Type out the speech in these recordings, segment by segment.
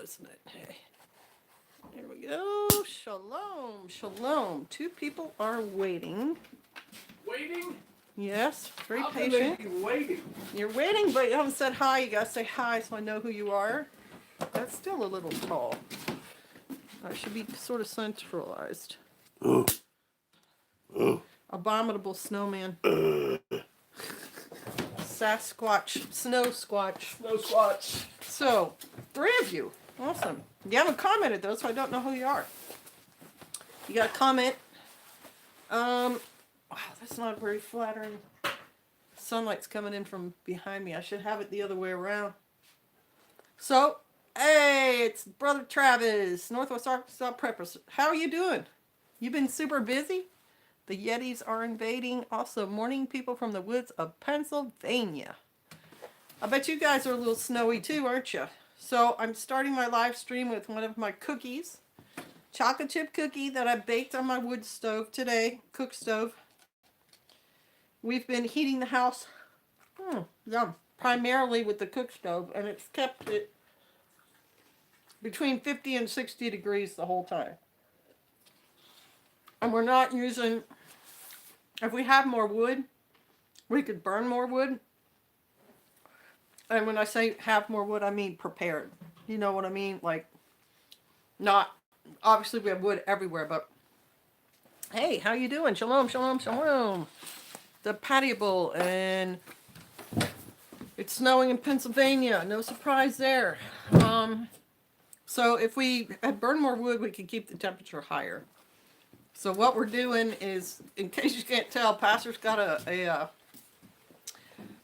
isn't it? Hey. Here we go. Shalom. Shalom. Two people are waiting. Waiting? Yes. Very How patient. can they be waiting? You're waiting, but you haven't said hi. You gotta say hi so I know who you are. That's still a little tall. I should be sort of centralized. Abominable snowman. Sasquatch. Snow squatch. No squats. So, 3 of you. Awesome. You haven't commented though, so I don't know who you are. You got a comment. Wow, that's not very flattering. Sunlight's coming in from behind me. I should have it the other way around. So, hey, it's Brother Travis, Northwest Arkansas Preppers. How are you doing? You been super busy? The Yetis are invading. Also, morning people from the woods of Pennsylvania. I bet you guys are a little snowy too, aren't you? So, I'm starting my live stream with one of my cookies. Chocolate chip cookie that I baked on my wood stove today. Cook stove. We've been heating the house yum, primarily with the cook stove, and it's kept it between 50 and 60 degrees the whole time. And we're not using, if we have more wood, we could burn more wood. And when I say have more wood, I mean prepared. You know what I mean? Like, not, obviously we have wood everywhere, but hey, how you doing? Shalom, shalom, shalom. The patio bowl, and it's snowing in Pennsylvania. No surprise there. So if we had burned more wood, we could keep the temperature higher. So what we're doing is, in case you can't tell, Pastor's got a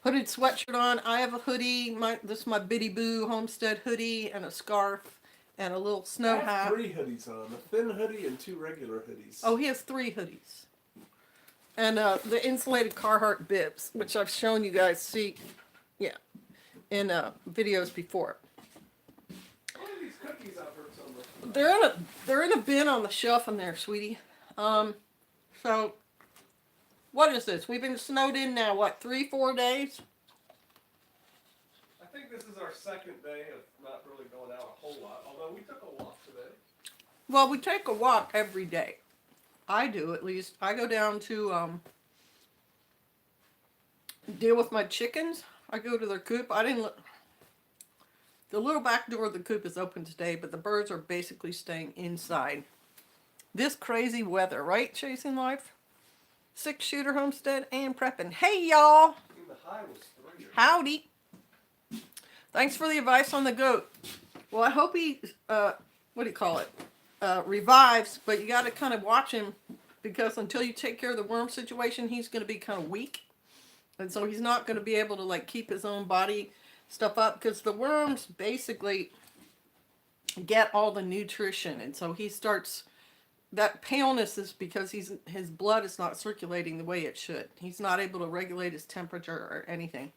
hooded sweatshirt on. I have a hoodie. This is my Biddy Boo Homestead hoodie and a scarf and a little snow hat. I have 3 hoodies on. A thin hoodie and 2 regular hoodies. Oh, he has 3 hoodies. And the insulated Carhartt bibs, which I've shown you guys see, in videos before. What are these cookies I've heard so much? They're in a bin on the shelf in there, sweetie. So what is this? We've been snowed in now, what, 3-4 days? I think this is our 2nd day of not really going out a whole lot, although we took a walk today. Well, we take a walk every day. I do, at least. I go down to deal with my chickens. I go to their coop. The little back door of the coop is open today, but the birds are basically staying inside. This crazy weather, right? Chasing life. 6-shooter homestead and prepping. Hey, y'all. The high was 3. Howdy. Thanks for the advice on the goat. Well, I hope he, what do you call it? Revives, but you got to kind of watch him, because until you take care of the worm situation, he's going to be kind of weak. And so he's not going to be able to like keep his own body stuff up, because the worms basically get all the nutrition. And so he starts, that paleness is because his blood is not circulating the way it should. He's not able to regulate his temperature or anything.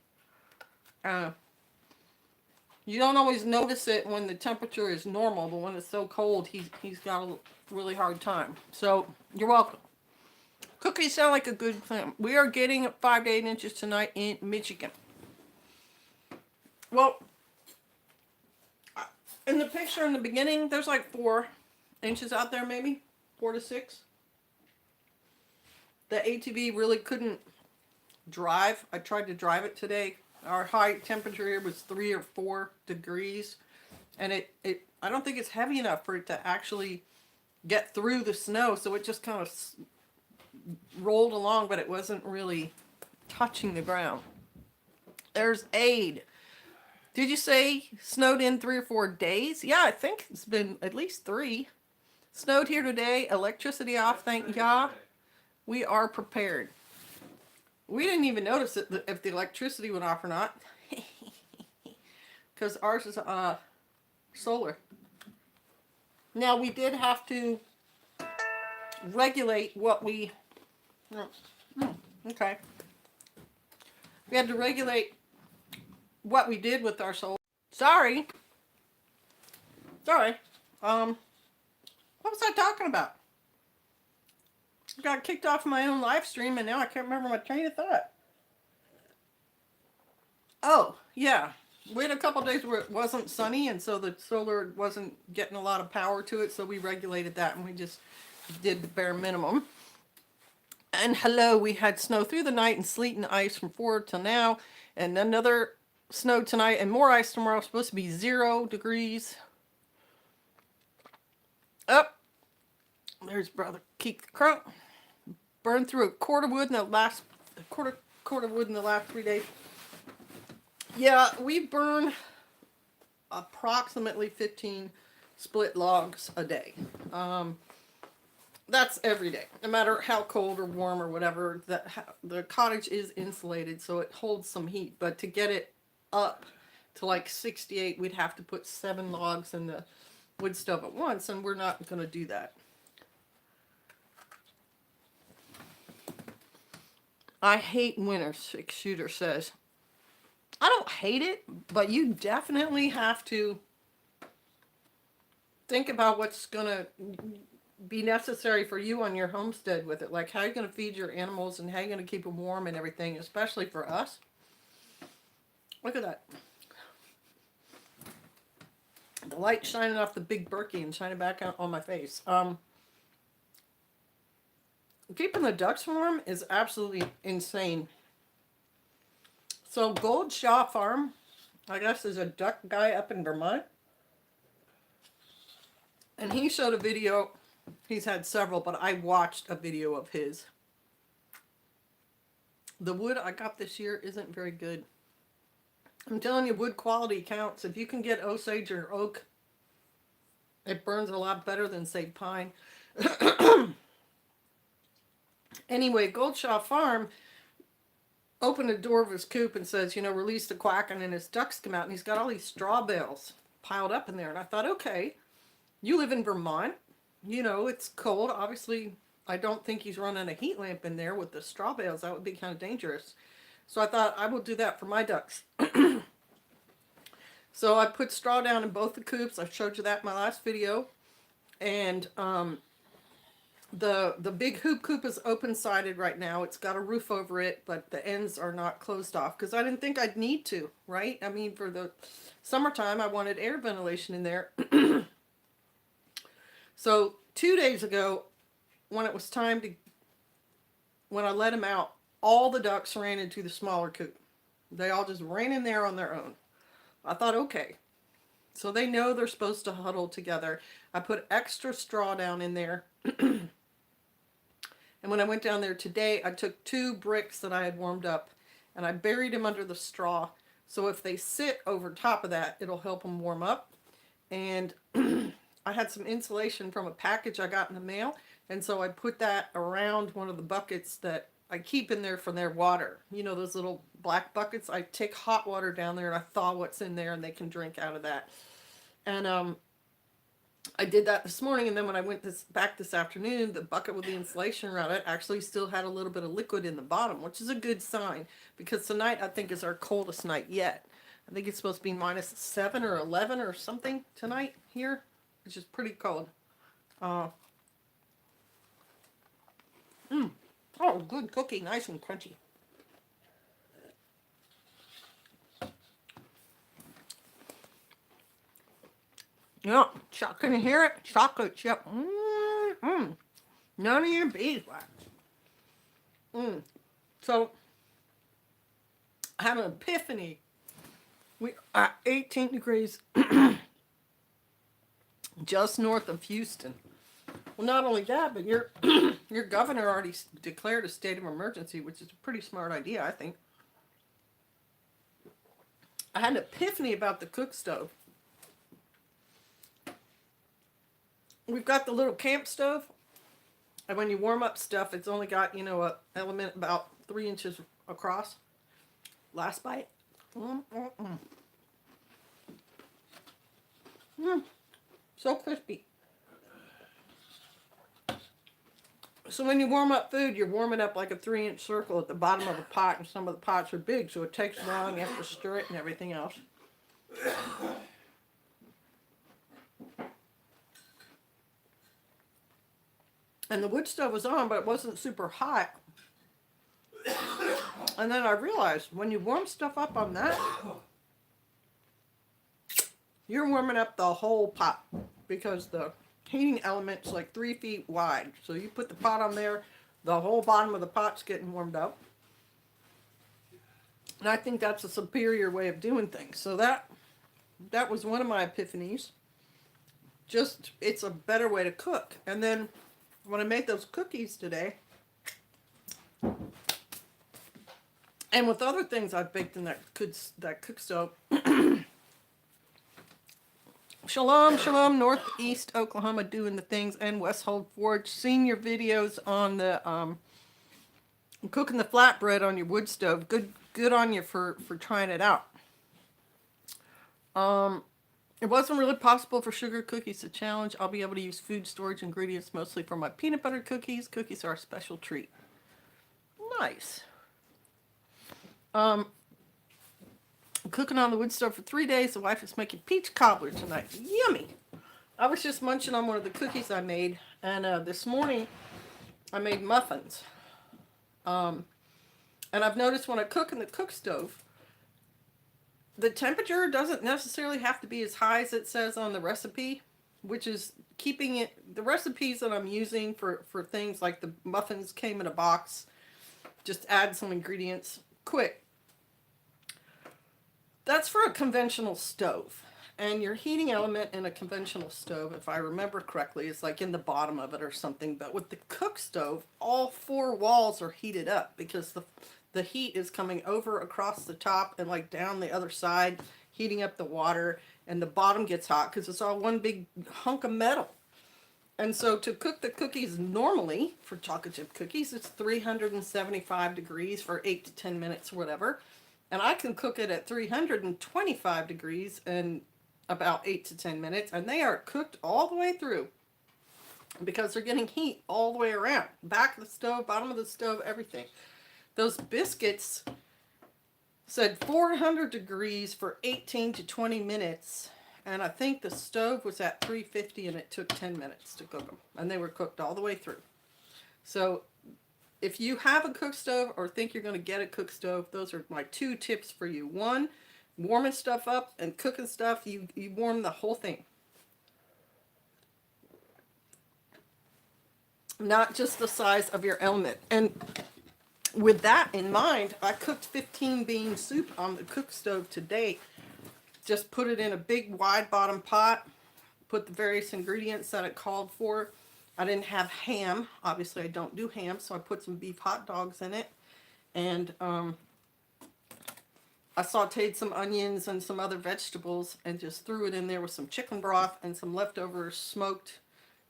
You don't always notice it when the temperature is normal, but when it's so cold, he's got a really hard time. So, you're welcome. Cookies sound like a good plan. We are getting 5 to 8 inches tonight in Michigan. Well, in the picture in the beginning, there's like 4 inches out there maybe. 4 to 6. The ATV really couldn't drive. I tried to drive it today. Our high temperature here was 3 or 4 degrees, and I don't think it's heavy enough for it to actually get through the snow, so it just kind of rolled along, but it wasn't really touching the ground. There's Aid. Did you say snowed in 3 or 4 days? Yeah, I think it's been at least 3. Snowed here today, electricity off, thank Yah. We are prepared. We didn't even notice it, if the electricity went off or not. Because ours is solar. Now, we did have to regulate what we... Okay. We had to regulate what we did with our solar. Sorry. What was I talking about? I got kicked off my own live stream, and now I can't remember my train of thought. Oh, yeah. We had a couple days where it wasn't sunny, and so the solar wasn't getting a lot of power to it, so we regulated that, and we just did the bare minimum. And hello, we had snow through the night and sleet and ice from 4 till now, and another snow tonight and more ice tomorrow. Supposed to be 0 degrees. Up. There's brother Keith the Crunk. Burned through a cord of wood in the last quarter of wood in the last 3 days. Yeah, we burn approximately 15 split logs a day. That's every day, no matter how cold or warm or whatever. The cottage is insulated, so it holds some heat. But to get it up to like 68, we'd have to put 7 logs in the wood stove at once, and we're not going to do that. I hate winter, Six Shooter says. I don't hate it, but you definitely have to think about what's going to be necessary for you on your homestead with it. Like how you're going to feed your animals and how you're going to keep them warm and everything, especially for us. Look at that. The light shining off the big Berkey and shining back out on my face. Keeping the ducks warm is absolutely insane. So Gold Shaw Farm, I guess, is a duck guy up in Vermont. And he showed a video. He's had several, but I watched a video of his. The wood I got this year isn't very good. I'm telling you, wood quality counts. If you can get Osage or oak, it burns a lot better than, say, pine. Anyway, Goldshaw Farm opened the door of his coop and says, you know, release the quacking, and his ducks come out, and he's got all these straw bales piled up in there. And I thought, okay, you live in Vermont. You know, it's cold. Obviously, I don't think he's running a heat lamp in there with the straw bales. That would be kind of dangerous. So I thought, I will do that for my ducks. So I put straw down in both the coops. I showed you that in my last video. And the big hoop coop is open-sided right now. It's got a roof over it, but the ends are not closed off because I didn't think I'd need to, right? I mean, for the summertime, I wanted air ventilation in there. So 2 days ago, when it was time to, when I let them out, all the ducks ran into the smaller coop. They all just ran in there on their own. I thought, okay. So they know they're supposed to huddle together. I put extra straw down in there. And when I went down there today, I took 2 bricks that I had warmed up and I buried them under the straw. So if they sit over top of that, it'll help them warm up. And I had some insulation from a package I got in the mail. And so I put that around one of the buckets that I keep in there for their water. You know, those little black buckets. I take hot water down there and I thaw what's in there and they can drink out of that. And I did that this morning, and then when I went back this afternoon, the bucket with the insulation around it actually still had a little bit of liquid in the bottom, which is a good sign, because tonight I think is our coldest night yet. I think it's supposed to be -7 or 11 or something tonight here, which is pretty cold. Oh, good cookie, nice and crunchy. Yeah, can you hear it? Chocolate chip. None of your beeswax. So, I had an epiphany. We are 18 degrees just north of Houston. Well, not only that, but your governor already declared a state of emergency, which is a pretty smart idea, I think. I had an epiphany about the cook stove. We've got the little camp stove, and when you warm up stuff, it's only got, you know, a element about 3 inches across. Last bite. So crispy. So when you warm up food, you're warming up like a 3-inch circle at the bottom of a pot, and some of the pots are big, so it takes long. You have to stir it and everything else. And the wood stove was on, but it wasn't super hot. And then I realized when you warm stuff up on that, you're warming up the whole pot because the heating element's like 3 feet wide. So you put the pot on there, the whole bottom of the pot's getting warmed up. And I think that's a superior way of doing things. So that was one of my epiphanies. Just, it's a better way to cook. And then when I made those cookies today, and with other things I've baked in that cook stove, shalom, shalom, Northeast Oklahoma doing the things, and Westhold Forge. Seen your videos on the cooking the flatbread on your wood stove. Good on you for trying it out. It wasn't really possible for sugar cookies to challenge. I'll be able to use food storage ingredients mostly for my peanut butter cookies. Cookies are a special treat. Nice. Cooking on the wood stove for 3 days. The wife is making peach cobbler tonight. Yummy. I was just munching on one of the cookies I made, and this morning I made muffins. And I've noticed when I cook in the cook stove, the temperature doesn't necessarily have to be as high as it says on the recipe, which is keeping it, the recipes that I'm using for things like the muffins came in a box, just add some ingredients, quick. That's for a conventional stove. And your heating element in a conventional stove, if I remember correctly, is like in the bottom of it or something. But with the cook stove, all 4 walls are heated up because the heat is coming over across the top and like down the other side, heating up the water, and the bottom gets hot because it's all one big hunk of metal. And so to cook the cookies normally, for chocolate chip cookies, it's 375 degrees for 8 to 10 minutes or whatever. And I can cook it at 325 degrees in about 8 to 10 minutes, and they are cooked all the way through because they're getting heat all the way around. Back of the stove, bottom of the stove, everything. Those biscuits said 400 degrees for 18 to 20 minutes, and I think the stove was at 350 and it took 10 minutes to cook them, and they were cooked all the way through. So if you have a cook stove or think you're going to get a cook stove, those are my 2 tips for you. 1, warming stuff up and cooking stuff, you warm the whole thing. Not just the size of your element. And with that in mind, I cooked 15 bean soup on the cook stove today. Just put it in a big wide bottom pot, put the various ingredients that it called for. I didn't have ham. Obviously I don't do ham, so I put some beef hot dogs in it. And I sauteed some onions and some other vegetables and just threw it in there with some chicken broth and some leftover smoked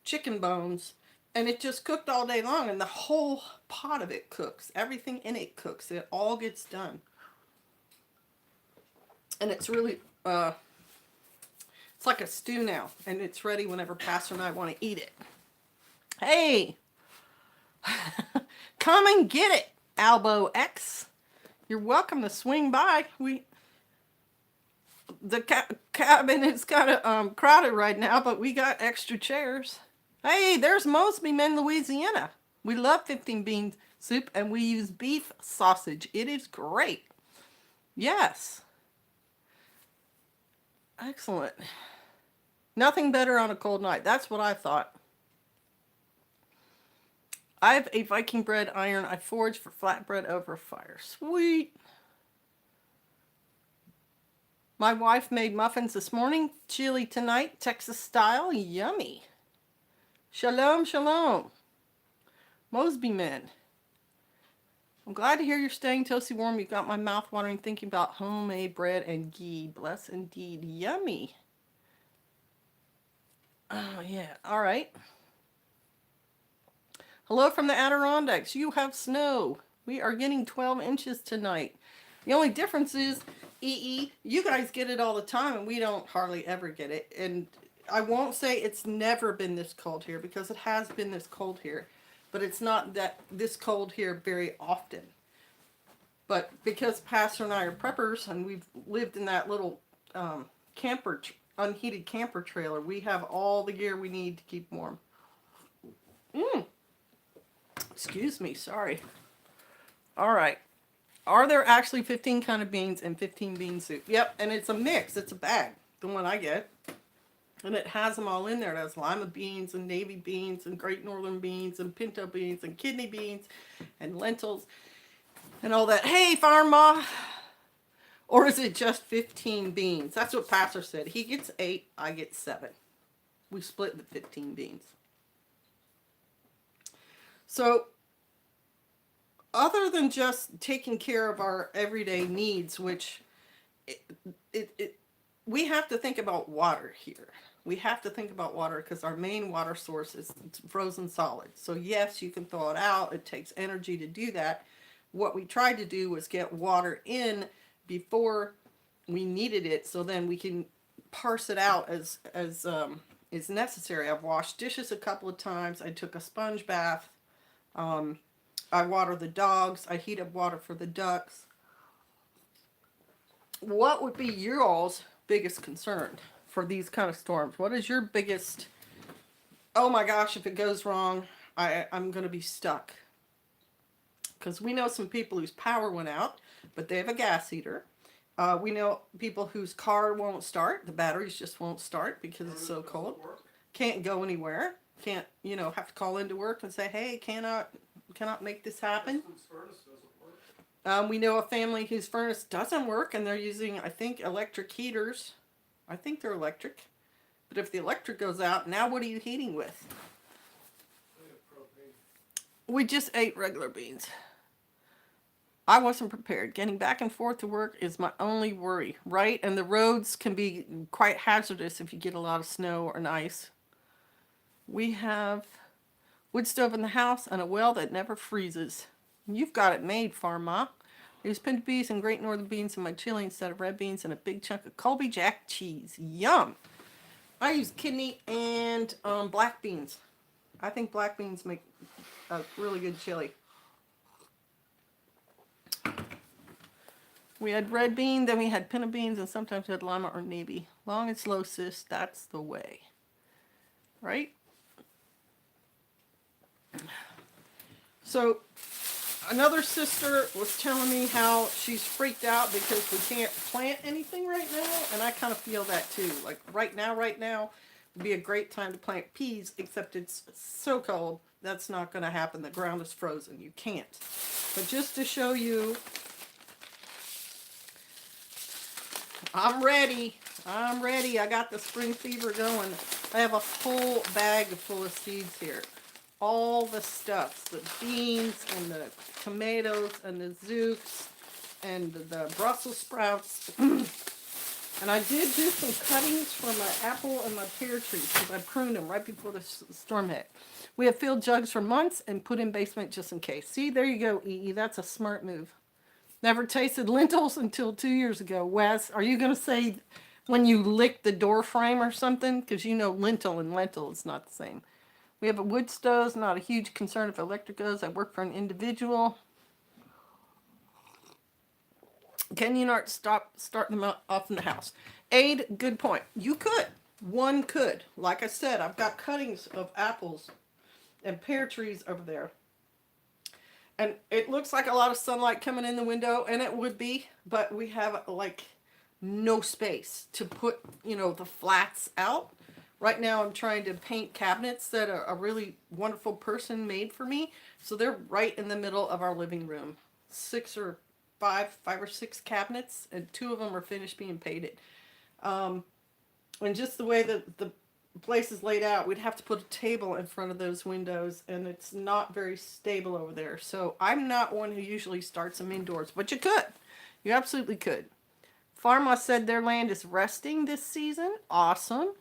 chicken bones. And it just cooked all day long, and the whole pot of it cooks. Everything in it cooks. It all gets done. And it's really, it's like a stew now. And it's ready whenever Pastor and I want to eat it. Hey! Come and get it, Albo X. You're welcome to swing by. The cabin is kind of crowded right now, but we got extra chairs. Hey, there's Mosby in Louisiana. We love 15 bean soup, and we use beef sausage. It is great. Yes. Excellent. Nothing better on a cold night. That's what I thought. I have a Viking bread iron I forged for flatbread over fire. Sweet. My wife made muffins this morning. Chili tonight, Texas style. Yummy. Shalom, shalom. Mosby men. I'm glad to hear you're staying toasty warm. You've got my mouth watering thinking about homemade bread and ghee. Bless indeed. Yummy. Oh, yeah. All right. Hello from the Adirondacks. You have snow. We are getting 12 inches tonight. The only difference is, you guys get it all the time, and we don't hardly ever get it. And I won't say it's never been this cold here, because it has been this cold here. But it's not that this cold here very often. But because Pastor and I are preppers, and we've lived in that little unheated camper trailer, we have all the gear we need to keep warm. Excuse me, sorry. All right. Are there actually 15 kind of beans and 15 bean soup? Yep, and it's a mix. It's a bag. the one I get. And it has them all in there. It has lima beans and navy beans and great northern beans and pinto beans and kidney beans and lentils and all that. Hey, Farm Ma! Or is it just 15 beans? That's what Pastor said. He gets 8, I get 7. We split the 15 beans. So, other than just taking care of our everyday needs, which we have to think about water here. We have to think about water because our main water source is frozen solid. So yes, you can thaw it out. It takes energy to do that. What we tried to do was get water in before we needed it, so then we can parse it out as is necessary. I've washed dishes a couple of times. I took a sponge bath. I water the dogs. I heat up water for the ducks. What would be your all's biggest concern for these kind of storms? What is your biggest, oh my gosh, if it goes wrong, I'm going to be stuck? Because we know some people whose power went out, but they have a gas heater. We know people whose car won't start. The batteries just won't start because it's so cold. Can't go anywhere. Can't, have to call into work and say, hey, cannot make this happen. We know a family whose furnace doesn't work and they're using, I think, electric heaters. I think they're electric. But if the electric goes out, now what are you heating with? We just ate regular beans. I wasn't prepared. Getting back and forth to work is my only worry, right? And the roads can be quite hazardous if you get a lot of snow or ice. We have wood stove in the house and a well that never freezes. You've got it made, Farm Ma. I use pinto beans and great northern beans in my chili instead of red beans and a big chunk of Colby Jack cheese. Yum! I use kidney and black beans. I think black beans make a really good chili. We had red bean, then we had pinto beans, and sometimes we had lima or navy. Long and slow, sis, that's the way. Right? So, another sister was telling me how she's freaked out because we can't plant anything right now, and I kind of feel that too. Like right now would be a great time to plant peas, except it's so cold, that's not going to happen. The ground is frozen. You can't. But just to show you, I'm ready. I got the spring fever going. I have a full bag full of seeds here. All the stuff, the beans and the tomatoes and the zooks and the Brussels sprouts. And I did do some cuttings for my apple and my pear trees because I pruned them right before the storm hit. We have filled jugs for months and put in basement just in case. See, there you go, E.E. That's a smart move. Never tasted lentils until 2 years ago. Wes, are you going to say when you lick the door frame or something? Because lentil and lentil is not the same. We have a wood stove. Not a huge concern if electric goes. I work for an individual. Can you not start them off in the house? Aid, good point. You could. One could. Like I said, I've got cuttings of apples and pear trees over there. And it looks like a lot of sunlight coming in the window, and it would be, but we have like no space to put, the flats out. Right now I'm trying to paint cabinets that a really wonderful person made for me. So they're right in the middle of our living room. 5 or 6 cabinets, and 2 of them are finished being painted. And just the way that the place is laid out, we'd have to put a table in front of those windows, and it's not very stable over there. So I'm not one who usually starts them indoors, but you could. You absolutely could. Pharma said their land is resting this season. Awesome.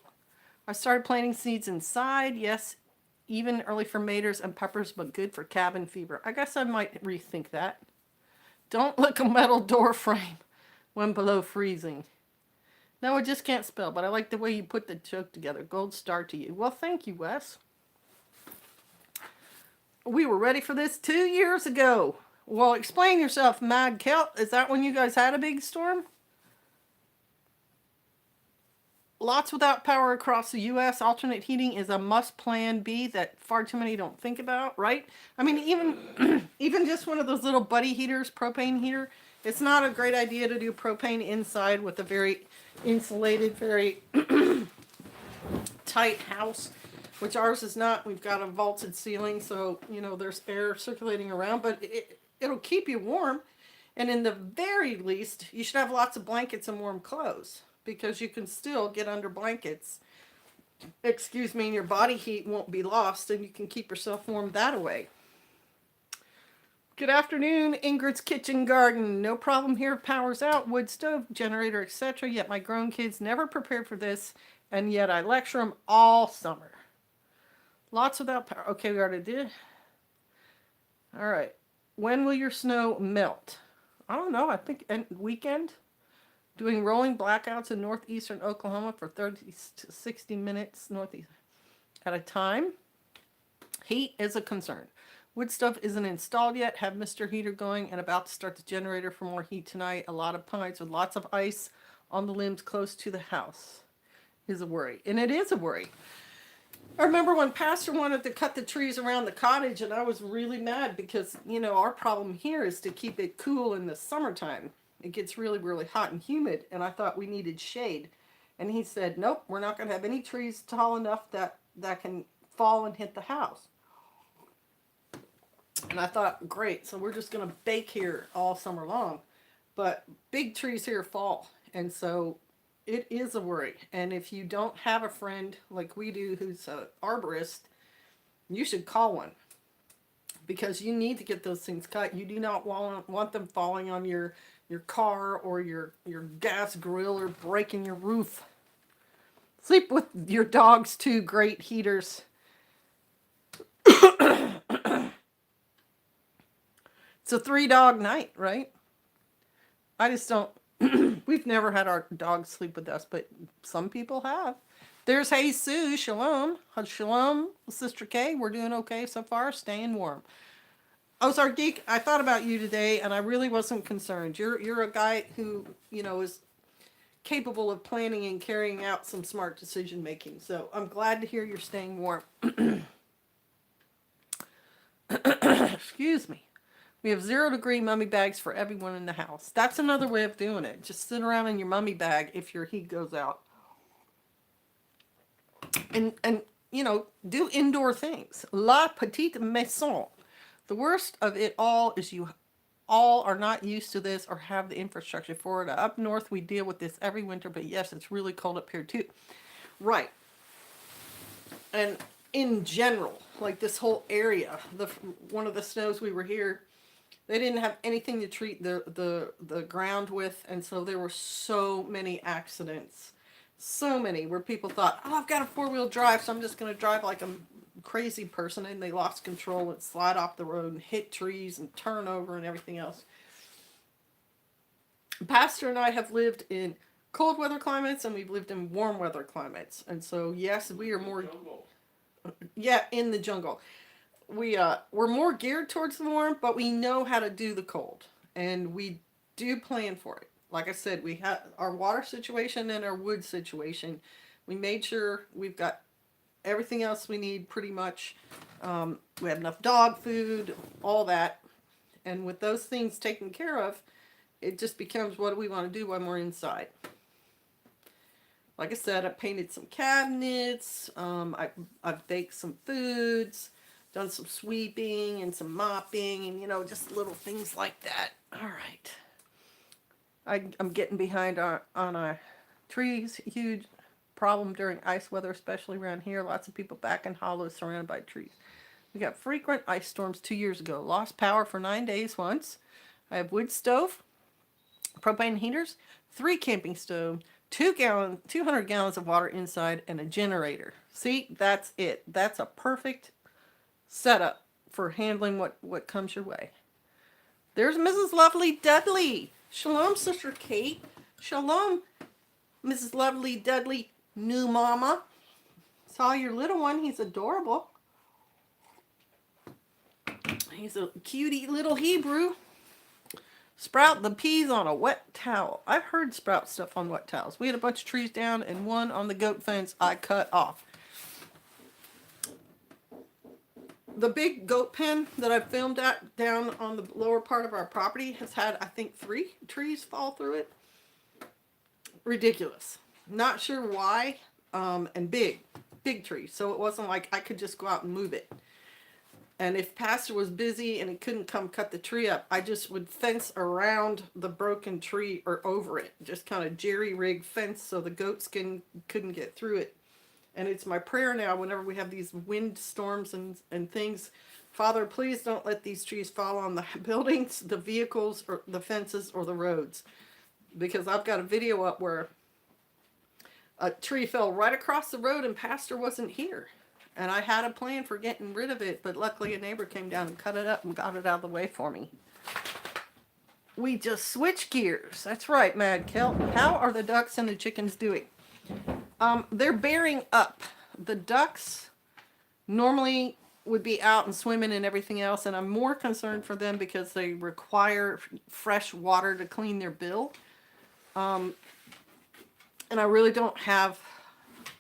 I started planting seeds inside. Yes, even early for tomatoes and peppers, but good for cabin fever. I guess I might rethink that. Don't lick a metal door frame when below freezing. No, I just can't spell, but I like the way you put the joke together. Gold star to you. Well, thank you, Wes. We were ready for this 2 years ago. Well, explain yourself, Mad Kelt. Is that when you guys had a big storm? Lots without power across the U.S. Alternate heating is a must plan B that far too many don't think about, right? I mean, even just one of those little buddy heaters, propane heater, It's not a great idea to do propane inside with a very insulated, very tight house, which ours is not. We've got a vaulted ceiling, so, you know, there's air circulating around, but it'll keep you warm. And in the very least, you should have lots of blankets and warm clothes, because you can still get under blankets. Excuse me, and your body heat won't be lost, and you can keep yourself warm that way. Good afternoon, Ingrid's Kitchen Garden. No problem here. Power's out, wood stove, generator, etc. Yet my grown kids never prepared for this, and yet I lecture them all summer. Lots without power. Okay, we already did. All right. When will your snow melt? I don't know. I think weekend. Doing rolling blackouts in northeastern Oklahoma for 30 to 60 minutes northeast at a time. Heat is a concern. Wood stove isn't installed yet. Have Mr. Heater going and about to start the generator for more heat tonight. A lot of pines with lots of ice on the limbs close to the house is a worry. And it is a worry. I remember when Pastor wanted to cut the trees around the cottage, and I was really mad because, you know, our problem here is to keep it cool in the summertime. It gets really, really hot and humid, and I thought we needed shade. And he said, nope, we're not going to have any trees tall enough that can fall and hit the house. And I thought, great, so we're just going to bake here all summer long. But big trees here fall, and so it is a worry. And if you don't have a friend like we do who's an arborist, you should call one, because you need to get those things cut. You do not want them falling on your car or your gas grill or breaking your roof. Sleep with your dogs too. Great heaters. It's a 3-dog night, right? I just don't. We've never had our dogs sleep with us, but some people have. There's Hey Sue. Shalom. Shalom, Sister Kay. We're doing okay so far. Staying warm. Ozark Geek, I thought about you today, and I really wasn't concerned. You're a guy who, you know, is capable of planning and carrying out some smart decision making. So I'm glad to hear you're staying warm. Excuse me. We have 0-degree mummy bags for everyone in the house. That's another way of doing it. Just sit around in your mummy bag if your heat goes out. And you know, do indoor things. La petite maison. The worst of it all is you all are not used to this or have the infrastructure for it. Up north, we deal with this every winter, but yes, it's really cold up here too. Right. And in general, like this whole area, one of the snows we were here, they didn't have anything to treat the ground with, and so there were so many accidents. So many where people thought, oh, I've got a 4-wheel drive, so I'm just going to drive like a crazy person, and they lost control and slide off the road and hit trees and turn over and everything else. Pastor and I have lived in cold weather climates, and we've lived in warm weather climates, and so yes, we are more in the jungle. We're more geared towards the warm, but we know how to do the cold, and we do plan for it. Like I said, we have our water situation and our wood situation. We made sure we've got everything else we need pretty much. We have enough dog food, all that. And with those things taken care of, it just becomes, what do we want to do when we're inside? Like I said, I painted some cabinets. I've baked some foods, done some sweeping and some mopping, and, you know, just little things like that. All right. I'm getting behind on our trees. Huge problem during ice weather, especially around here. Lots of people back in hollows surrounded by trees. We got frequent ice storms 2 years ago. Lost power for 9 days once. I have wood stove, propane heaters, 3 camping stoves, 200 gallons of water inside, and a generator. See, that's it. That's a perfect setup for handling what comes your way. There's Mrs. Lovely Dudley. Shalom, Sister Kate. Shalom, Mrs. Lovely Dudley, new mama. Saw your little one. He's adorable. He's a cutie little Hebrew. Sprout the peas on a wet towel. I've heard sprout stuff on wet towels. We had a bunch of trees down, and one on the goat fence I cut off. The big goat pen that I filmed at down on the lower part of our property has had, I think, 3 trees fall through it. Ridiculous. Not sure why. And big trees. So it wasn't like I could just go out and move it. And if Pastor was busy and he couldn't come cut the tree up, I just would fence around the broken tree or over it. Just kind of jerry-rig fence so the goats couldn't get through it. And it's my prayer now whenever we have these wind storms and things, Father, please don't let these trees fall on the buildings, the vehicles, or the fences, or the roads. Because I've got a video up where a tree fell right across the road and Pastor wasn't here. And I had a plan for getting rid of it, but luckily a neighbor came down and cut it up and got it out of the way for me. We just switched gears. That's right, Mad Kelp. How are the ducks and the chickens doing? They're bearing up. The ducks normally would be out and swimming and everything else, and I'm more concerned for them because they require fresh water to clean their bill. And I really don't have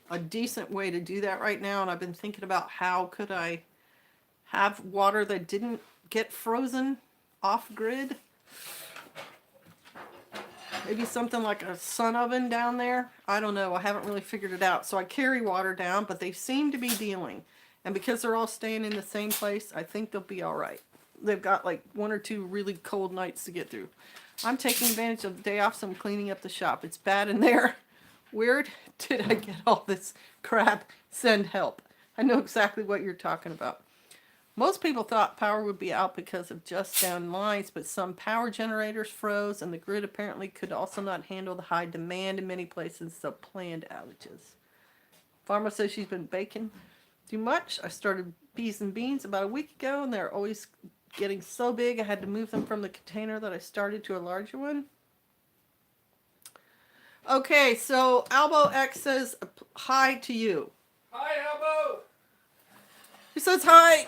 a decent way to do that right now, and I've been thinking about how could I have water that didn't get frozen off grid. Maybe something like a sun oven down there. I don't know. I haven't really figured it out. So I carry water down, but they seem to be dealing. And because they're all staying in the same place, I think they'll be all right. They've got like 1 or 2 really cold nights to get through. I'm taking advantage of the day off, so I'm cleaning up the shop. It's bad in there. Where did I get all this crap? Send help. I know exactly what you're talking about. Most people thought power would be out because of just down lines, but some power generators froze, and the grid apparently could also not handle the high demand in many places, so planned outages. Farmer says she's been baking too much. I started peas and beans about a week ago, and they're always getting so big I had to move them from the container that I started to a larger one. Okay, so Albo X says hi to you. Hi, Elbow! He says hi.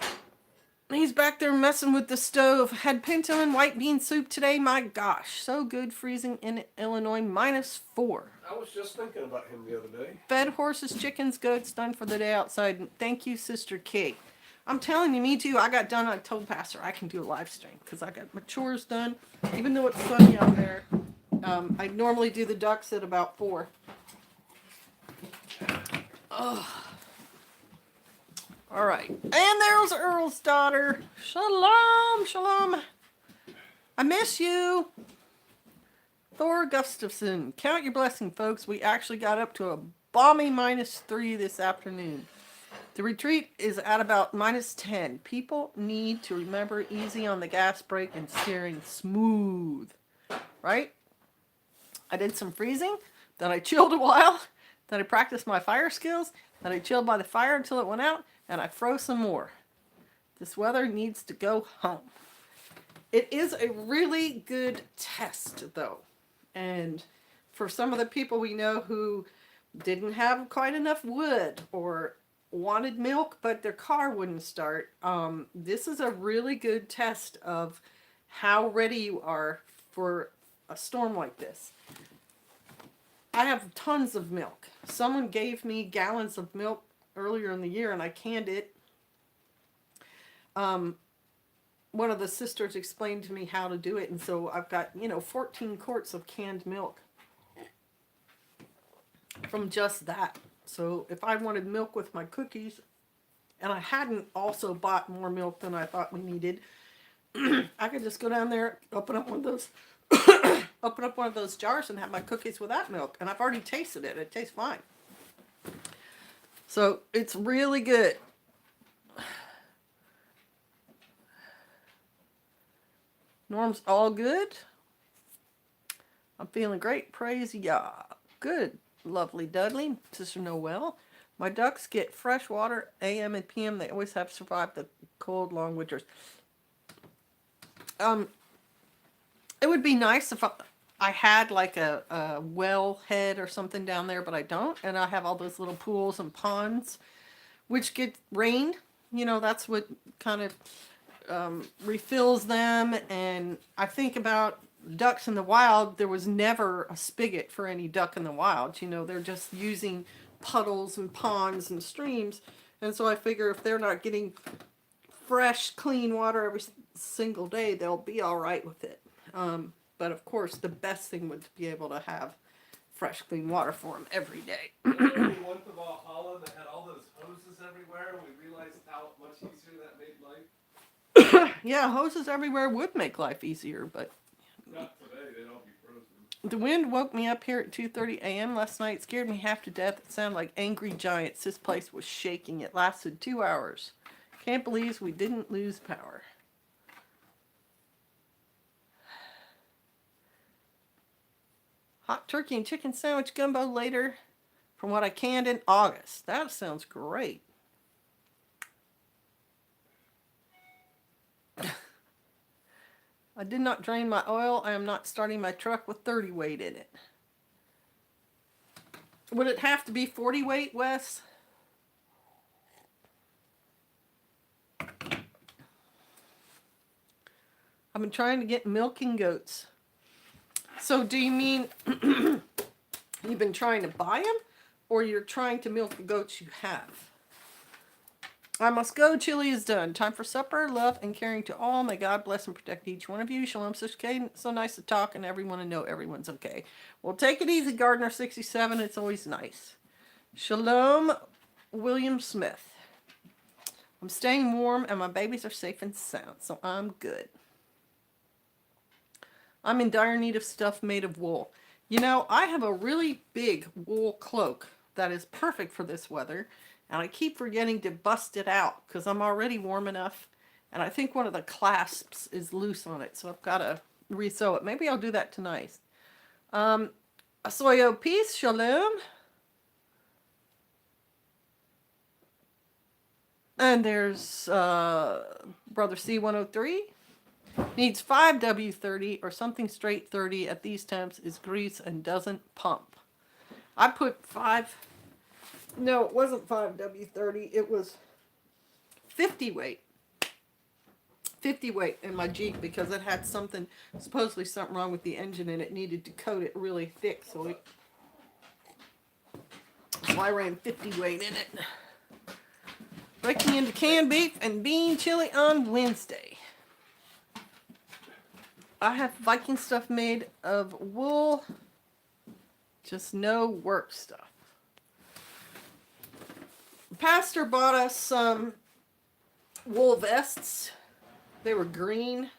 He's back there messing with the stove. Had pinto and white bean soup today. My gosh, so good. Freezing in Illinois, -4. I was just thinking about him the other day. Fed horses, chickens, goats, done for the day outside. Thank you, Sister Kate. I'm telling you, me too. I got done. I told Pastor I can do a live stream because I got my chores done. Even though it's sunny out there, I normally do the ducks at about 4. Ugh. All right. And there's Earl's daughter. Shalom, shalom. I miss you. Thor Gustafson. Count your blessing, folks. We actually got up to a balmy -3 this afternoon. The retreat is at about -10. People need to remember easy on the gas brake and steering smooth. Right? I did some freezing. Then I chilled a while. Then I practiced my fire skills. Then I chilled by the fire until it went out. And I froze some more. This weather needs to go home. It is a really good test, though. And for some of the people we know who didn't have quite enough wood or wanted milk, but their car wouldn't start, this is a really good test of how ready you are for a storm like this. I have tons of milk. Someone gave me gallons of milk earlier in the year, and I canned it. One of the sisters explained to me how to do it, and so I've got, 14 quarts of canned milk from just that. So if I wanted milk with my cookies, and I hadn't also bought more milk than I thought we needed, I could just go down there, open up one of those jars and have my cookies with that milk. And I've already tasted it. It tastes fine. So it's really good. Norm's all good. I'm feeling great. Praise Yah. Good. Lovely Dudley. Sister Noel. My ducks get fresh water AM and PM. They always have survived the cold, long winters. It would be nice if I had like a well head or something down there, but I don't. And I have all those little pools and ponds, which get rain. That's what kind of refills them. And I think about ducks in the wild. There was never a spigot for any duck in the wild. They're just using puddles and ponds and streams. And so I figure if they're not getting fresh, clean water every single day, they'll be all right with it. But of course, the best thing would be able to have fresh, clean water for them every day. Remember when we went to Valhalla that had all those hoses everywhere, and we realized how much easier that made life? Yeah, hoses everywhere would make life easier, but Not today, they'd all be frozen. the wind woke me up here at 2:30 a.m. last night. It scared me half to death. It sounded like angry giants. This place was shaking. It lasted 2 hours. Can't believe we didn't lose power. Hot turkey and chicken sandwich gumbo later from what I canned in August. That sounds great. I did not drain my oil. I am not starting my truck with 30 weight in it. Would it have to be 40 weight, Wes? I've been trying to get milking goats. So do you mean you've been trying to buy them, or you're trying to milk the goats you have? I must go. Chili is done. Time for supper. Love and caring to all. May God bless and protect each one of you. Shalom, Sister Kay. So nice to talk and everyone to know everyone's okay. Well, take it easy, Gardener 67. It's always nice. Shalom, William Smith. I'm staying warm and my babies are safe and sound, so I'm good. I'm in dire need of stuff made of wool. You know, I have a really big wool cloak that is perfect for this weather, and I keep forgetting to bust it out because I'm already warm enough, and I think one of the clasps is loose on it, so I've got to re-sew it. Maybe I'll do that tonight. Asoyo peace, shalom. And there's Brother C103. Needs 5W30 or something straight 30 at these temps, is grease and doesn't pump. I put 5, no, it wasn't 5W30, it was 50 weight. 50 weight in my Jeep because it had something, supposedly something wrong with the engine and it needed to coat it really thick. So I ran 50 weight in it. Breaking into canned beef and bean chili on Wednesday. I have Viking stuff made of wool, just no work stuff. Pastor bought us some wool vests. They were green,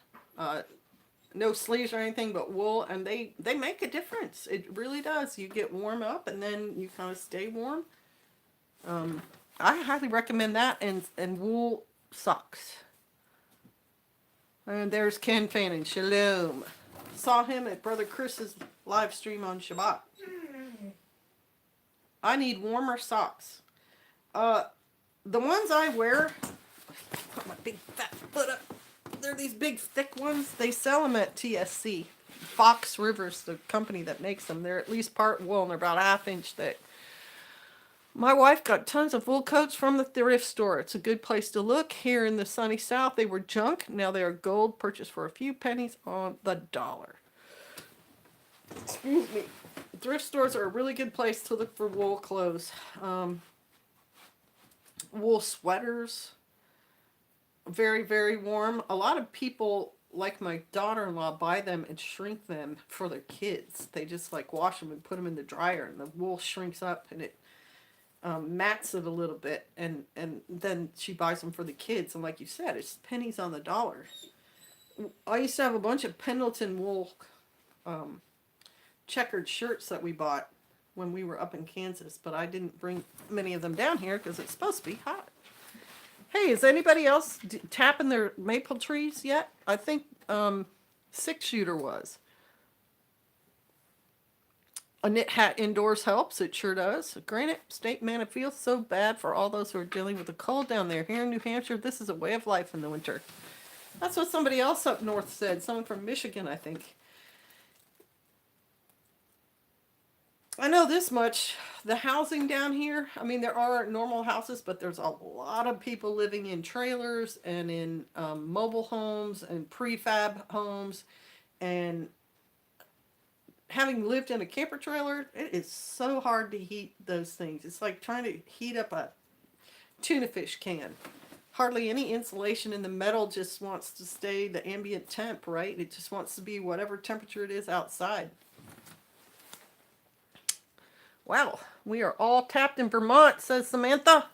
no sleeves or anything but wool, and they make a difference. It really does. You get warm up and then you kind of stay warm. I highly recommend that and wool socks. And there's Ken Fannin. Shalom. Saw him at Brother Chris's live stream on Shabbat. I need warmer socks. The ones I wear, put my big fat foot up. They're these big thick ones. They sell them at TSC. Fox Rivers, the company that makes them. They're at least part wool and they're about a ½ inch thick. My wife got tons of wool coats from the thrift store. It's a good place to look. Here in the sunny south, they were junk. Now they are gold, purchased for a few pennies on the dollar. Excuse me. Thrift stores are a really good place to look for wool clothes. Wool sweaters. Very, very warm. A lot of people, like my daughter-in-law, buy them and shrink them for their kids. They just like wash them and put them in the dryer, and the wool shrinks up and it mats it a little bit, and then she buys them for the kids. And like you said, it's pennies on the dollar. I used to have a bunch of Pendleton wool checkered shirts that we bought when we were up in Kansas, but I didn't bring many of them down here because it's supposed to be hot. Hey, is anybody else tapping their maple trees yet? I think 6-shooter was. A knit hat indoors helps. It sure does. Granted, state man, it feels so bad for all those who are dealing with the cold down there. Here in New Hampshire, this is a way of life in the winter. That's what somebody else up north said. Someone from Michigan, I think. I know this much. The housing down here, I mean, there are normal houses, but there's a lot of people living in trailers and in mobile homes and prefab homes. And having lived in a camper trailer, it is so hard to heat those things. It's like trying to heat up a tuna fish can. hardly any insulation, and the metal just wants to stay the ambient temp, right? It just wants to be whatever temperature it is outside. Wow, we are all tapped in Vermont, says Samantha.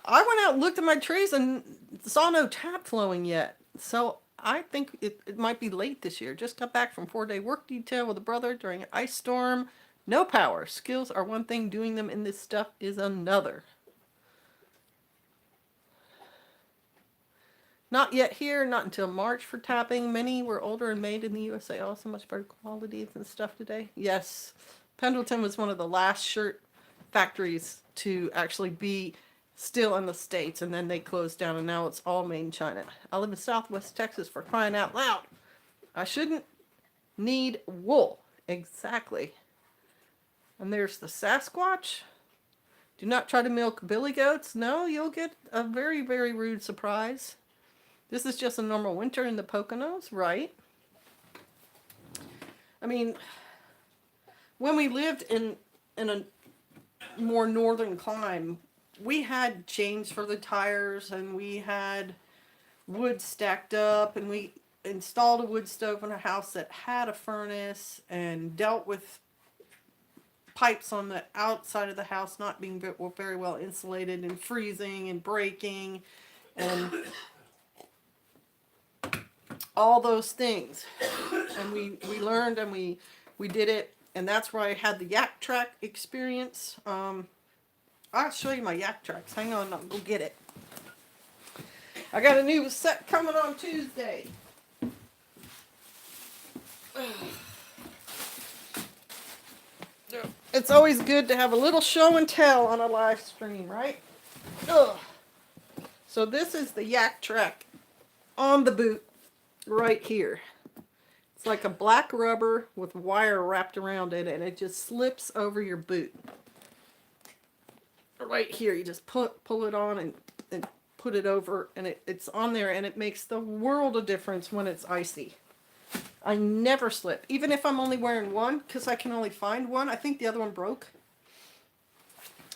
I went out and looked at my trees and saw no tap flowing yet. So I think it might be late this year. Just got back from 4-day work detail with a brother during an ice storm. No power. Skills are one thing, doing them in this stuff is another. Not yet here, not until March for tapping. Many were older and made in the USA. Oh, so much better qualities and stuff today. Yes, Pendleton was one of the last shirt factories to actually be still in the States, and then they closed down, and now it's all made in China. I live in Southwest Texas, for crying out loud. I shouldn't need wool. Exactly. And there's the Sasquatch. Do not try to milk billy goats. No, you'll get a very, very rude surprise. This is just a normal winter in the Poconos, right? I mean, when we lived in a more northern climate, we had chains for the tires, and we had wood stacked up, and we installed a wood stove in a house that had a furnace and dealt with pipes on the outside of the house not being very well insulated and freezing and breaking and all those things. And we learned, and we did it, and that's where I had the yak track experience. I'll show you my yak tracks. Hang on, I'll go get it. I got a new set coming on Tuesday. It's always good to have a little show and tell on a live stream, right? Ugh. So this is the yak track on the boot right here. It's like a black rubber with wire wrapped around it, and it just slips over your boot. Right here, you just pull it on and put it over, and it's on there, and it makes the world of difference when it's icy. I never slip, even if I'm only wearing one, because I can only find one. I think the other one broke.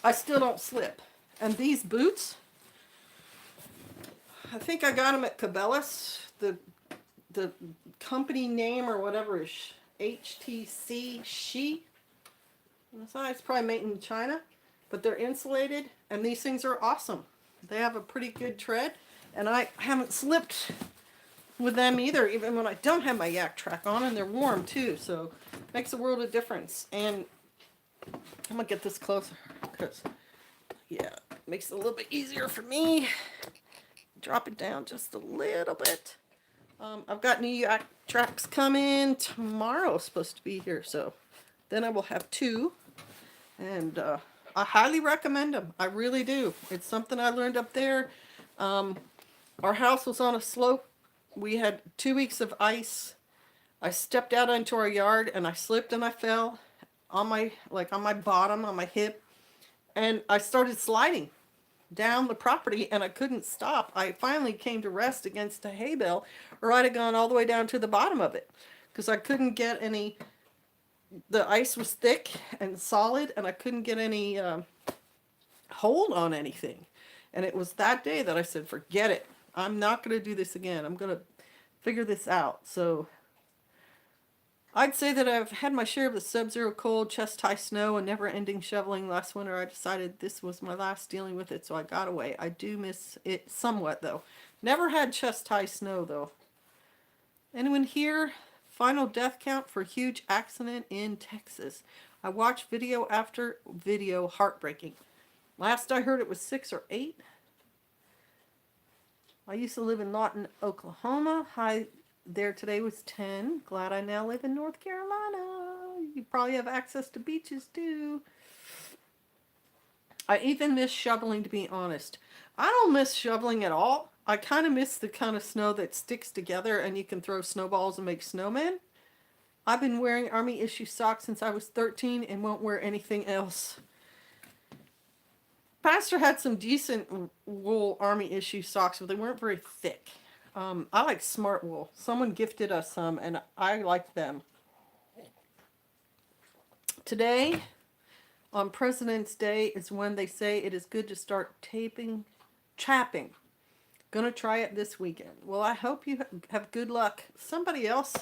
I still don't slip. And these boots, I think I got them at Cabela's. The company name or whatever is HTC She. It's probably made in China, but they're insulated, and these things are awesome. They have a pretty good tread, and I haven't slipped with them either, even when I don't have my yak track on, and they're warm too, so it makes a world of difference. And I'm gonna get this closer, because yeah, it makes it a little bit easier for me. Drop it down just a little bit. I've got new yak tracks coming tomorrow, supposed to be here, so then I will have two, and I highly recommend them. I really do. It's something I learned up there. Our house was on a slope. We had 2 weeks of ice. I stepped out into our yard, and I slipped and I fell on my bottom, on my hip, and I started sliding down the property, and I couldn't stop. I finally came to rest against a hay bale, or I'd have gone all the way down to the bottom of it, because I couldn't get any. The ice was thick and solid, and I couldn't get any hold on anything. And it was that day that I said, forget it. I'm not going to do this again. I'm going to figure this out. So I'd say that I've had my share of the sub-zero cold, chest-high snow, and never-ending shoveling. Last winter I decided this was my last dealing with it, so I got away. I do miss it somewhat, though. Never had chest-high snow, though. Anyone here? Final death count for huge accident in Texas. I watched video after video, heartbreaking. Last I heard it was 6 or 8. I used to live in Lawton, Oklahoma. High there today was 10. Glad I now live in North Carolina. You probably have access to beaches too. I even miss shoveling, to be honest. I don't miss shoveling at all. I kind of miss the kind of snow that sticks together and you can throw snowballs and make snowmen. I've been wearing Army issue socks since I was 13 and won't wear anything else. Pastor had some decent wool Army issue socks, but they weren't very thick. I like smart wool. Someone gifted us some, and I like them. Today, on President's Day, is when they say it is good to start taping Trapping. Gonna try it this weekend. Well, I hope you have good luck. Somebody else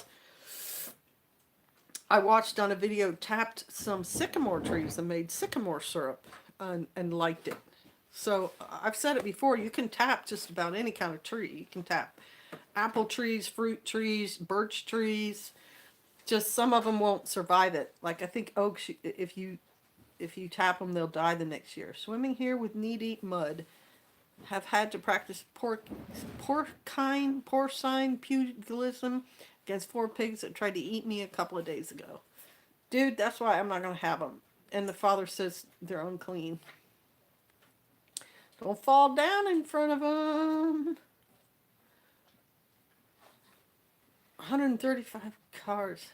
I watched on a video tapped some sycamore trees and made sycamore syrup and liked it. So I've said it before, you can tap just about any kind of tree. You can tap apple trees, fruit trees, birch trees. Just some of them won't survive it. Like I think oaks, if you tap them, they'll die the next year. Swimming here with knee-deep mud. Have had to practice porcine pugilism against 4 pigs that tried to eat me a couple of days ago. Dude, that's why I'm not going to have them. And the father says they're unclean. Don't fall down in front of them. 135 cars.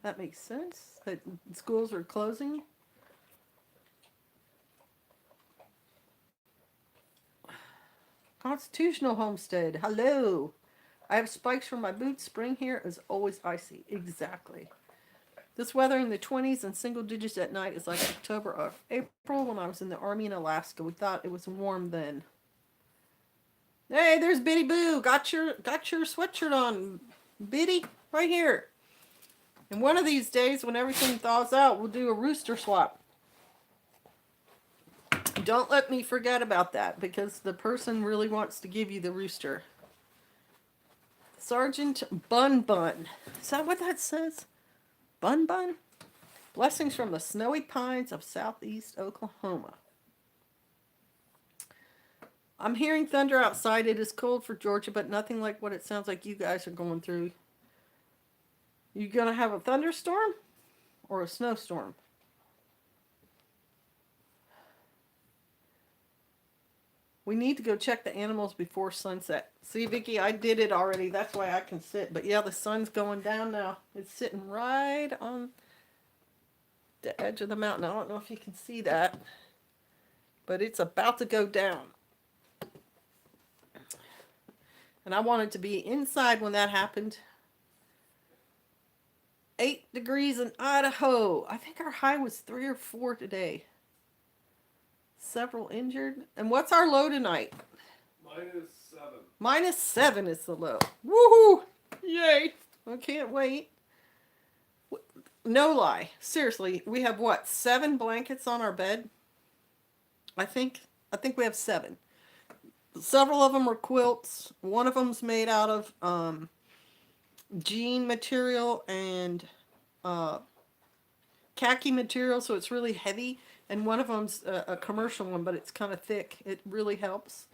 That makes sense. That schools are closing. Constitutional homestead. Hello. I have spikes for my boots. Spring here is always icy. Exactly. This weather in the 20s and single digits at night is like October or April when I was in the army in Alaska. We thought it was warm then. Hey, there's Biddy Boo. Got your sweatshirt on, Biddy, right here. And one of these days when everything thaws out, we'll do a rooster swap. Don't let me forget about that because the person really wants to give you the rooster. Sergeant Bun Bun. Is that what that says? Bun Bun? Blessings from the snowy pines of southeast Oklahoma. I'm hearing thunder outside. It is cold for Georgia, but nothing like what it sounds like you guys are going through. You gonna have a thunderstorm or a snowstorm? We need to go check the animals before sunset. See, Vicky, I did it already. That's why I can sit. But yeah, the sun's going down now. It's sitting right on the edge of the mountain. I don't know if you can see that, but it's about to go down. And I wanted to be inside when that happened. 8 degrees in Idaho. I think our high was 3 or 4 today. Several injured. And what's our low tonight? -7. -7 is the low. Woohoo! Yay! I can't wait. No lie. Seriously, we have what? 7 blankets on our bed? I think we have 7. Several of them are quilts. One of them's made out of jean material and khaki material, so it's really heavy. And one of them's a commercial one, but it's kind of thick. It really helps.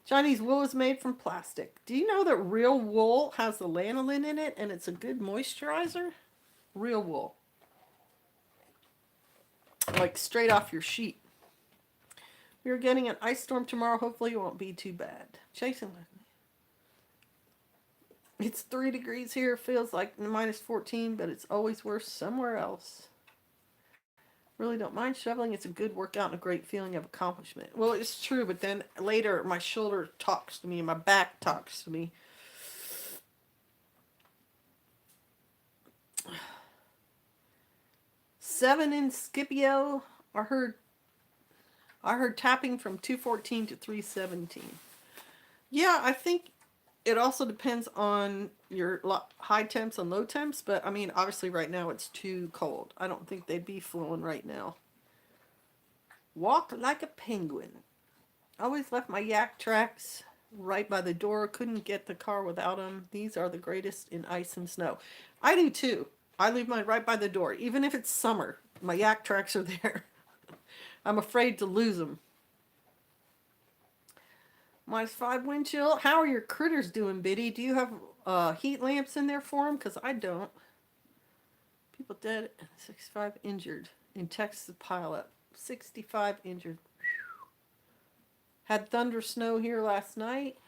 Chinese wool is made from plastic. Do you know that real wool has the lanolin in it and it's a good moisturizer? Real wool. Like straight off your sheet. We are getting an ice storm tomorrow. Hopefully it won't be too bad. Chasing with me. It's 3 degrees here. Feels like -14, but it's always worse somewhere else. Really don't mind shoveling. It's a good workout and a great feeling of accomplishment. Well, it's true, but then later my shoulder talks to me and my back talks to me. Seven in Scipio. I heard tapping from 214 to 317. Yeah, I think it also depends on your high temps and low temps, but I mean, obviously right now it's too cold. I don't think they'd be flowing right now. Walk like a penguin. Always left my yak tracks right by the door. Couldn't get the car without them. These are the greatest in ice and snow. I do too. I leave mine right by the door. Even if it's summer, my yak tracks are there. I'm afraid to lose them. -5 wind chill. How are your critters doing, Biddy? Do you have heat lamps in there for them? Because I don't. People dead and 65 injured in Texas pile up. 65 injured. Whew. Had thunder snow here last night.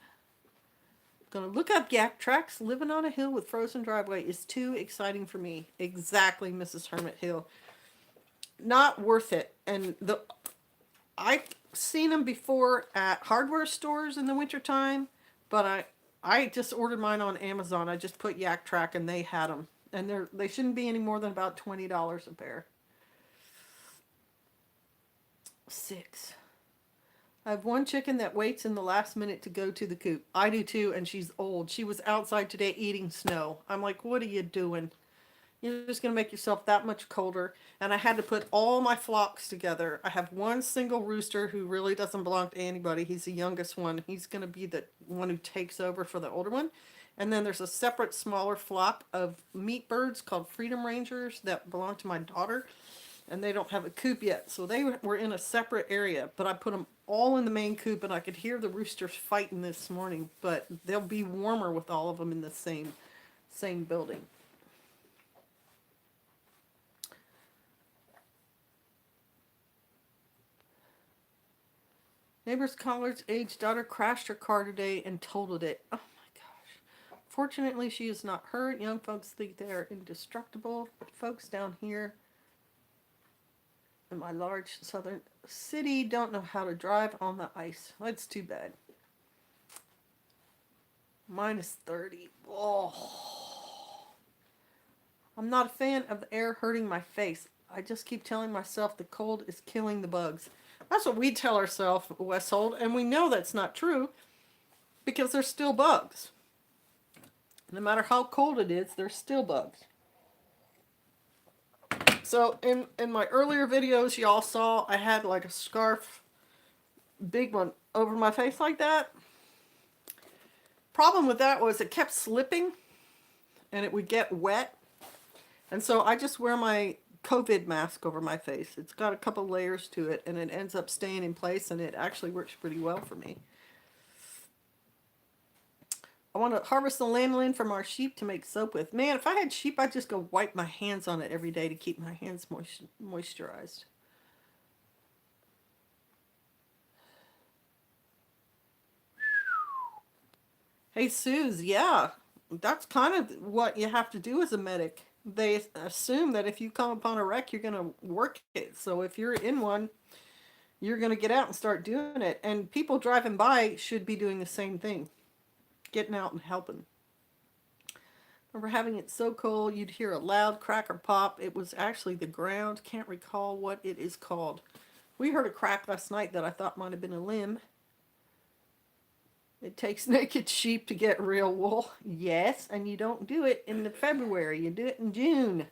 Gonna look up yak tracks. Living on a hill with frozen driveway is too exciting for me. Exactly, Mrs. Hermit Hill. Not worth it. And I've seen them before at hardware stores in the wintertime, but I just ordered mine on Amazon. I just put yak track and they had them. And they shouldn't be any more than about $20 a pair. 6. I have one chicken that waits in the last minute to go to the coop. I do too, and she's old. She was outside today eating snow. I'm like, what are you doing? You're just going to make yourself that much colder. And I had to put all my flocks together. I have one single rooster who really doesn't belong to anybody. He's the youngest one. He's going to be the one who takes over for the older one. And then there's a separate smaller flock of meat birds called Freedom Rangers that belong to my daughter. And they don't have a coop yet. So they were in a separate area. But I put them all in the main coop, and I could hear the roosters fighting this morning. But they'll be warmer with all of them in the same building. Neighbor's college-age daughter crashed her car today and totaled it. Oh my gosh. Fortunately, she is not hurt. Young folks think they are indestructible. But folks down here in my large southern city don't know how to drive on the ice. That's too bad. -30. Oh. I'm not a fan of the air hurting my face. I just keep telling myself the cold is killing the bugs. That's what we tell ourselves, Westhold, and we know that's not true because there's still bugs. No matter how cold it is, there's still bugs. So in my earlier videos, y'all saw I had like a scarf, big one, over my face like that. Problem with that was it kept slipping and it would get wet. And so I just wear my COVID mask over my face. It's got a couple layers to it, and it ends up staying in place, and it actually works pretty well for me. I want to harvest the lanolin from our sheep to make soap with. Man, if I had sheep, I'd just go wipe my hands on it every day to keep my hands moisturized. Hey, Suze, yeah, that's kind of what you have to do as a medic. They assume that if you come upon a wreck, you're going to work it. So if you're in one, you're going to get out and start doing it. And people driving by should be doing the same thing. Getting out and helping. Remember having it so cold, you'd hear a loud crack or pop. It was actually the ground. Can't recall what it is called. We heard a crack last night that I thought might have been a limb. It takes naked sheep to get real wool. Yes, and you don't do it in February. You do it in June.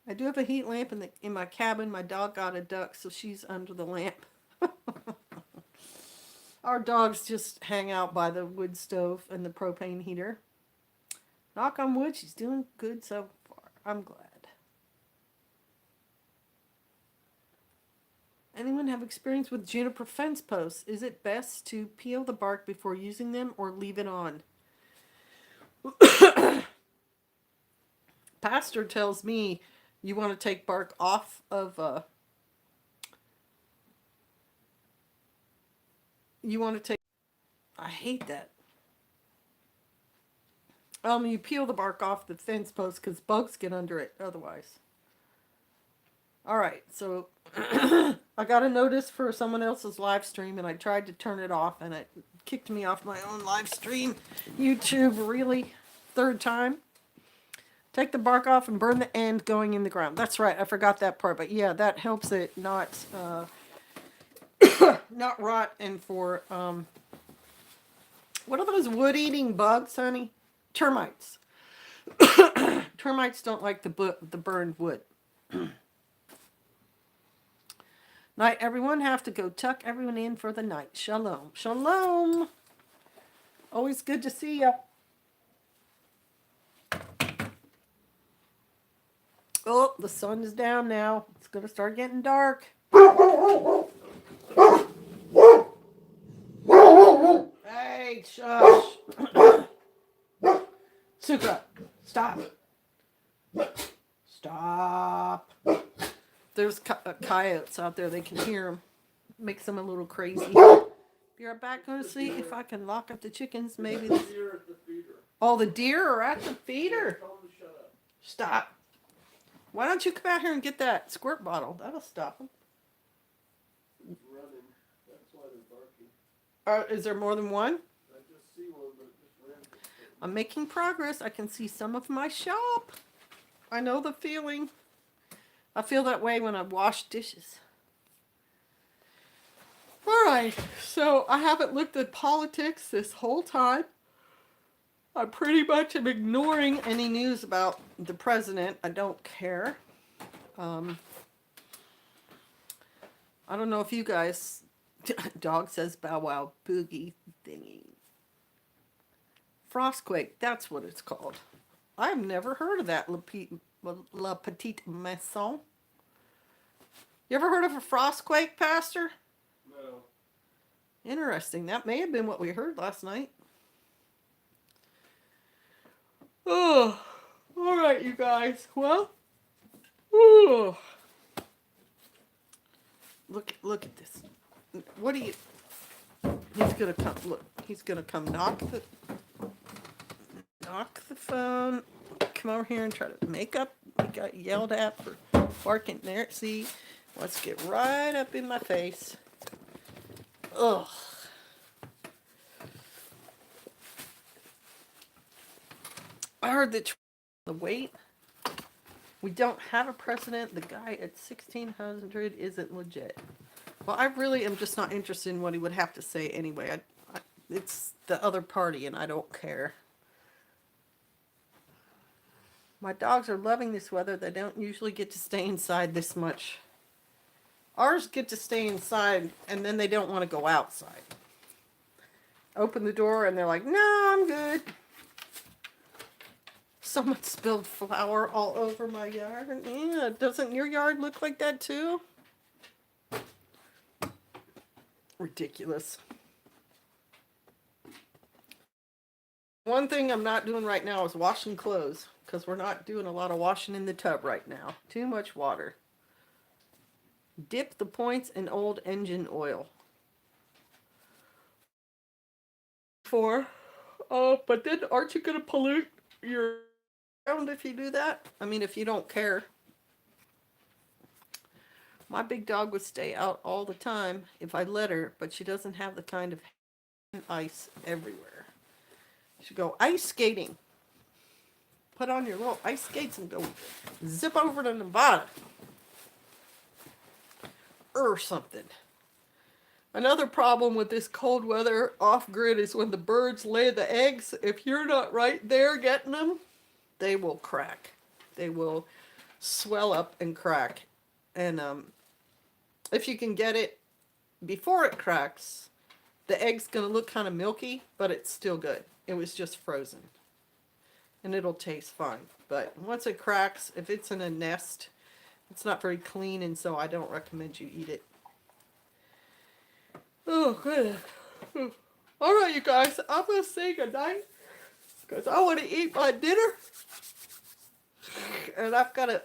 I do have a heat lamp in my cabin. My dog got a duck, so she's under the lamp. Our dogs just hang out by the wood stove and the propane heater. Knock on wood, she's doing good so far. I'm glad. Anyone have experience with juniper fence posts? Is it best to peel the bark before using them or leave it on? Pastor tells me you want to take bark off of you want to take, I hate that. You peel the bark off the fence post because bugs get under it otherwise. Alright, so I got a notice for someone else's live stream and I tried to turn it off and it kicked me off my own live stream. YouTube, really? Third time? Take the bark off and burn the end going in the ground. That's right, I forgot that part, but yeah, that helps it not not rot. And for what are those wood-eating bugs, honey? Termites. Termites don't like the burned wood. Night, everyone. Have to go tuck everyone in for the night. Shalom. Shalom. Always good to see ya. Oh, the sun is down now. It's going to start getting dark. Hey, shush. Sukra, stop. Stop. There's coyotes out there. They can hear them. Makes them a little crazy. Be right back. Going to see if I can lock up the chickens. Maybe. The deer at the feeder. Oh, the deer are at the feeder. Tell them to shut up. Stop. Why don't you come out here and get that squirt bottle? That'll stop them. It's running. That's why they're barking. Is there more than one? I just see one, but it just ran. I'm making progress. I can see some of my shop. I know the feeling. I feel that way when I wash dishes. All right, so I haven't looked at politics this whole time. I pretty much am ignoring any news about the president. I don't care. I don't know if you guys... Dog says bow wow boogie thingy. Frostquake, that's what it's called. I've never heard of that, La Petite Maison. You ever heard of a frostquake, Pastor? No. Interesting. That may have been what we heard last night. Oh, all right, you guys. Well, oh, look at this. What do you? He's gonna come. Look, he's gonna come knock the phone. Come over here and try to make up. He got yelled at for barking there. See, let's get right up in my face. Ugh. I heard that the weight. We don't have a president. The guy at 1600 isn't legit. Well, I really am just not interested in what he would have to say anyway. It's the other party, and I don't care. My dogs are loving this weather. They don't usually get to stay inside this much. Ours get to stay inside, and then they don't want to go outside. Open the door, and they're like, no, I'm good. Someone spilled flour all over my yard. Yeah, doesn't your yard look like that too? Ridiculous. One thing I'm not doing right now is washing clothes, because we're not doing a lot of washing in the tub right now. Too much water. Dip the points in old engine oil. But then aren't you going to pollute your ground if you do that? I mean, if you don't care. My big dog would stay out all the time if I let her, but she doesn't have the kind of ice everywhere. You should go ice skating. Put on your little ice skates and go zip over to Nevada. Or something. Another problem with this cold weather off-grid is when the birds lay the eggs. If you're not right there getting them, they will crack. They will swell up and crack. And if you can get it before it cracks, the egg's going to look kind of milky, but it's still good. It was just frozen. And it'll taste fine. But once it cracks, if it's in a nest, it's not very clean, and so I don't recommend you eat it. Oh, good. All right, you guys, I'm going to say goodnight, because I want to eat my dinner. And I've got to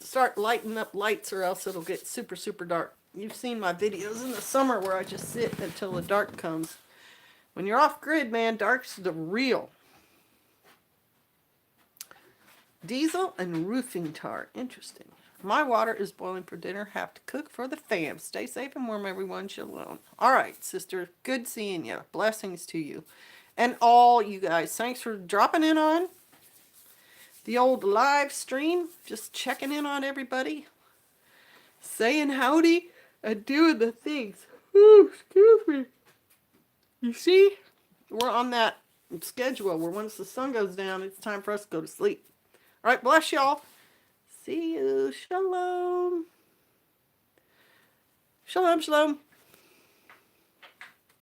start lighting up lights, or else it'll get super, super dark. You've seen my videos in the summer where I just sit until the dark comes. When you're off grid, man, dark's the real. Diesel and roofing tar. Interesting. My water is boiling for dinner. Have to cook for the fam. Stay safe and warm, everyone. Shalom. All right, sister. Good seeing you. Blessings to you. And all you guys. Thanks for dropping in on the old live stream. Just checking in on everybody. Saying howdy and doing the things. Ooh, excuse me. You see? We're on that schedule where once the sun goes down, it's time for us to go to sleep. All right, bless y'all. See you. Shalom. Shalom, shalom.